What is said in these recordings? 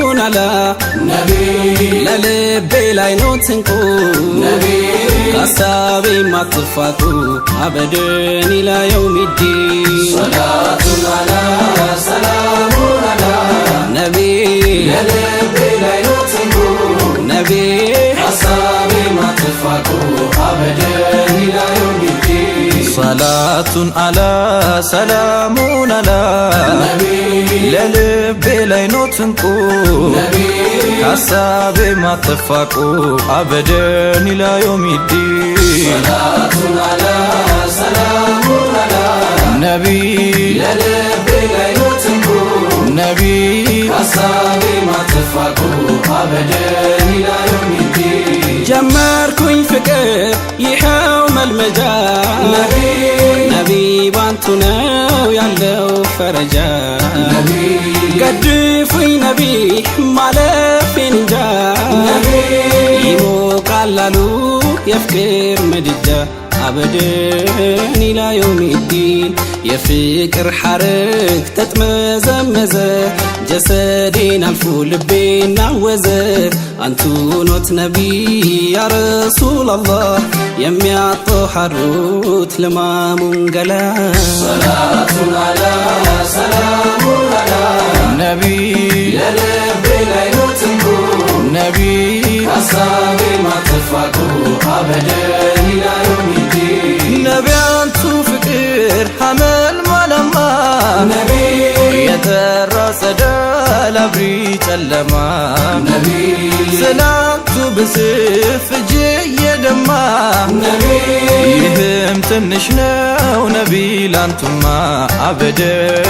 على نبي للبي لاينو تنكو نبي كسابي ما تفاكو أبدا إلى يوم الدين صلاة على سلام على نبي للبي لاينو تنكو نبي كسابي ما تفاكو أبدا إلى يوم الدين صلاة على سلام على نبي للبي لاينو تنكو نبي كسابي ما تفاكو أبدا إلى يوم الدين صلاة على سلام على نبي للبي لاينو تنكو نبي كسابي ما تفاكو أبدا إلى يوم الدين جمركوين فكر يحاوم المجال نبي بانتو ناو يالو فرجا نبي قدفوي نبي مالفين جا نبي يمو قلالو يفكر مدجا أبدا إلى يوم الدين يفكر حرك تتمزمزة جسدين الفول بين عوزة أنتو نوت نبي يا رسول الله يميعطو حروت لما منقلا صلاة على سلام على نبي للبي لاينو تنكو نبي كسابي ما تفاكو أبدا إلى يوم الدين نبي أنتو فكر حمل ملما نبي يترصد لبري تلما نبي سلامتو بسف جي دما نبي يهم تنشنو نبي لانتما أبدا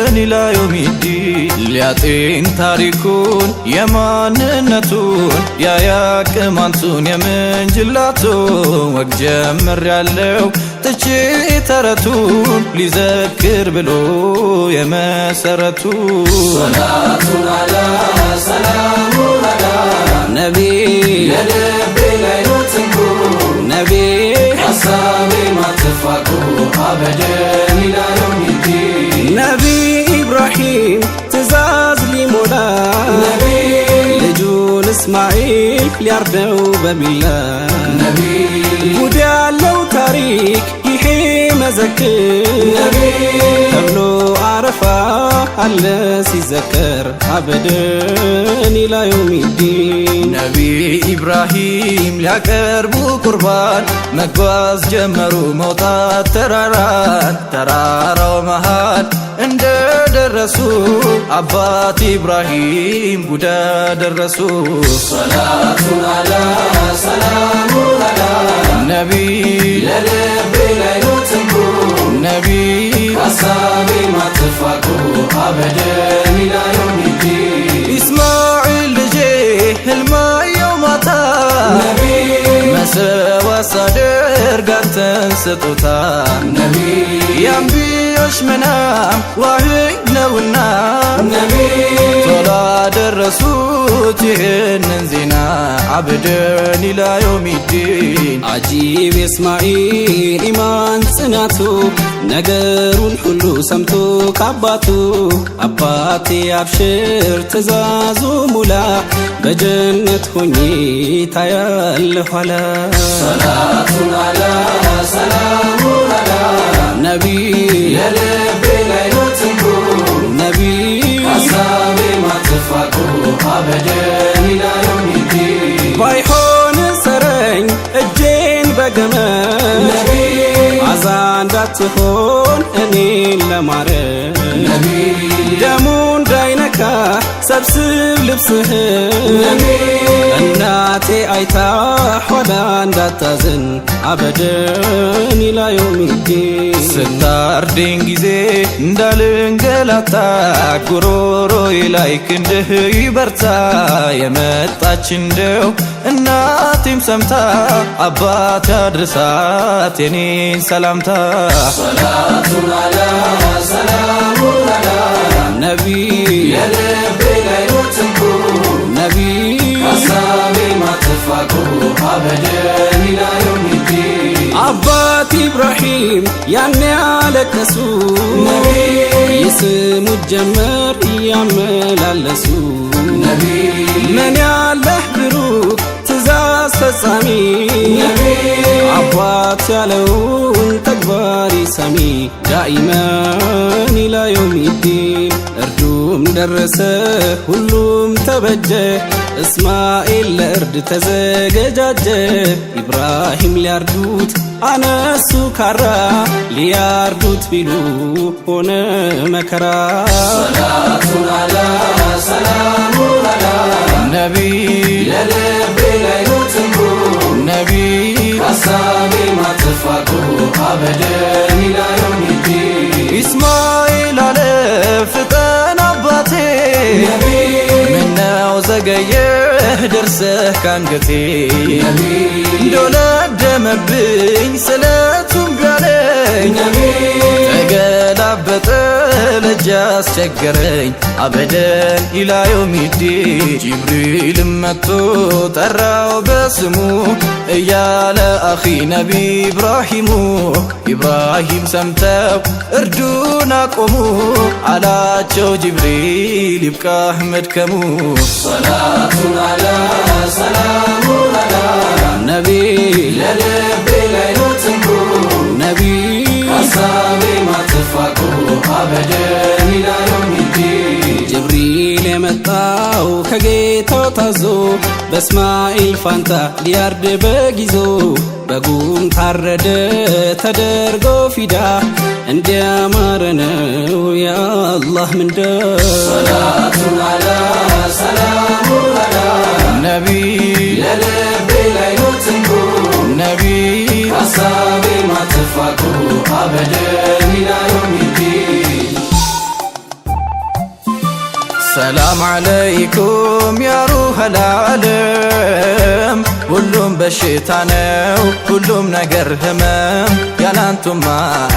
إلى يوم الدين لياتين تاريكون يماننتون يا كمانتون يمن جلاتون وجمر يالو تجي ترتون لذكر بلو يمسرتون صلاة على سلام على نبي للبي لاينو تنكو نبي كسابي ما تفاكو أبدا إلى يوم الدين نبي إبراهيم تزاز لي مولا نبي لجون إسماعيل ليردو ببلا نبي ودي لو تاريك يحي مذكر نبي تبلو عرفة على سيذكر أبدا إلى يوم الدين نبي إبراهيم ليقربو قربان مقباز جمرو موتات ترارا ومهان عند الرسول أبات إبراهيم بودا الرسول صلاة على سلام على نبي للبي لاينو تنكو نبي كسابي ما تفاكو أبدا إلى يوم الدين إسماعيل لجيه الماء يومتا نبي مسوى صدر قرتن سطوتا نبي ينبيش منام وحي نونا نبي طلع درسوت يهنن زينا عبدا إلى يوم الدين عجيب إسماعيل إيمان سناتو نقرون حلو سمتو كعباتو أباتي أبشر تزازو مولا بجنة هني تايال حلا صلاة على سلام على نبي للبي لاينو تنكو نبي كسابي ما تفاكو أبدا إلى يوم الدين بايحون سرين الجين بقمن نبي عزان داتهون أني لمارن نبي دمون داينكا سبسب لبسه نبي እናቴ አይታ ሆዳ እንዳታዝን አበደን ኢላ የውሚዲን ስታርደኝ ጊዜ እንዳልንገላታ ጉሮሮዬ ላይ ክንድህ ይበርታ የመጣች እንደው እናቴም ሰምታ አባት ያድርሳት የኔን ሰላምታ ሰላቱን አላ ሰላሙን አላ ነቢ የልቤ ላይ ኖትንኩ ነቢ ሐሳቤ ማትፋቁ አበደን ኢላ የውሚዲን አባት ኢብራሂም ያኔ ያለቀሱ ነቢ ይስሙት ጀመር እያመላለሱ ነቢ ምን ያለህ ብሩክ ትእዛዝ ፈጻሚ ነቢ አባት ያለውን ተግባሪ ሰሚ ዳኢመን ኢላ የውሚዲን እርዱም ደረሰ ሁሉም ተበጀ እስማኤል ለእርድ ተዘገጃጀ ኢብራሂም ሊያርዱት አነሱ ካራ ሊያርዱት ቢሉ ሆነ መከራ ሰላቱን አላ ሰላሙን አላ ነቢ የልቤ ላይ ነው ትንኩ ነቢ ሐሳቤ ማትፋቁ አበደን ኢላ የውሚዲን ኢስማኤል አለ ፍጠን አባቴ ነቢ ምነው ዘገየህ ደርሰህ ካንገቴ ነቢ ዶለደመብኝ ስለቱም ቢያለኝ ነቢ ተገላበጠ ለእጅ አስቸገረኝ አበደን ኢላ የውሚዲን ጅብሪልም መጥቶ ጠራው በስሙ እያለ አኺ ነቢ ኢብራሂሙ ኢብራሂም ሰምተው እርዱን አቆሙ አላቸው ጅብሪል ይብቃህ መድከሙ ሰላቱን አላ ሰላሙን አላ ነቢ ለልቤ ላይ ነው ትንኩ ነቢ ሐሳቤ ማትፋቁ አበደን ኢላ የውሚዲን ጅብሪል የመጣው ከጌታው ታዞ በእስማኤል ፋንታ ሊያርድ በጊዞ በጉም ታረደ ተደርጎ ፊዳ እንዲያማረ ነው የአላህ ምንዳ ሰላቱን አላ ሰላሙን አላ ነቢ ለልቤ ላይ ነው ትንኩ ነቢ ሐሳቤ ማትፋቁ አበደን ኢላ የውሚዲን ሰላም አለይኩም ያ ሩሐል ዓለም ሁሉም በሽታ ነው ሁሉም ነገር ህመም ያላንቱማ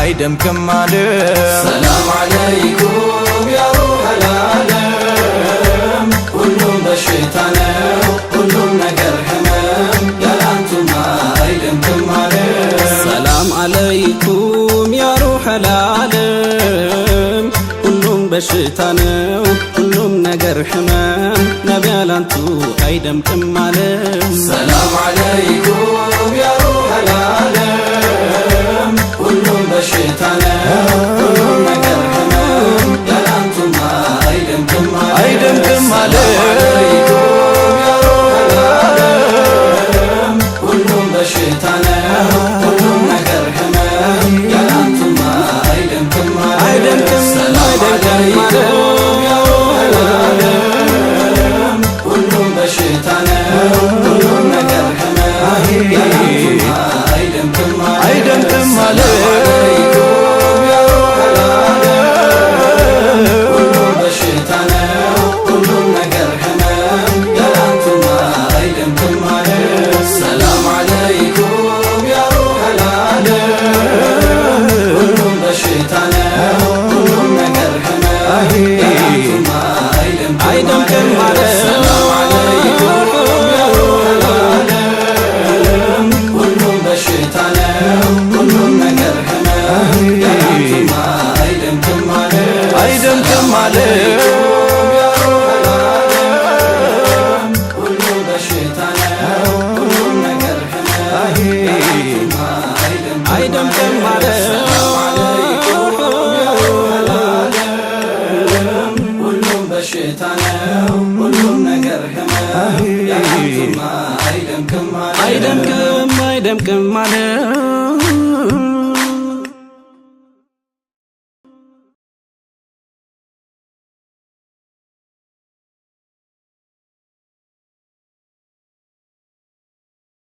አይደምቅም ዓለም ሰላም አለይኩም ያ ሩሐል ዓለም ሁሉም በሽታ ነው ሁሉም ነገር ህመም ያላንቱማ አይደምቅም ዓለም ሰላም አለይኩም ያ ሩሐል ዓለም ሁሉም በሽታ ነው ሁሉም ነገር ህመም ነቢ ያላንቱ አይደምቅም ዓለም ሰላም አለይኩም ያ ሩሐል ዓለም ሁሉም በሽታ ነው ሁሉም ነገር ህመም ያላንቱማ አይደምቅም ዓለም ያ ሩሐል ዓለም ሁሉም በሽታ ነው ሁሉም ነገር ህመም ያላንቱማ አይደምቅም ዓለም ሰላም አለይኩም ያ ሩሐል ዓለም ሁሉም በሽታ ነው ሁሉም ነገር ህመም ያላንቱማ አይደምቅም ዓለም ያ ሩሐል ዓለም ሁሉም በሽታ ነው ሁሉም ነገር ህመም ያላንቱማ አይደምቅም ዓለም ሰላም አለይኩም ያ ሩሐል ዓለም ሁሉም በሽታ ነው ሁሉም ነገር ህመም ያላንቱማ አይደምቅም ዓለም ሰላም አለይኩም ያ ሩሐል ዓለም ሁሉም በሽታ ነው ሁሉም ነገር ህመም ያላንቱማ አይደምቅም ዓለም ያ ሩሐል ዓለም ሁሉም በሽታ ነው ሁሉም ነገር ህመም ያላንቱማ አይደምቅም ዓለም ሰላም አለይኩም ያ ሩሐል ዓለም ሁሉም በሽታ ነው ሁሉም ነገር ህመም ያላንቱማ አይደምቅም ዓለም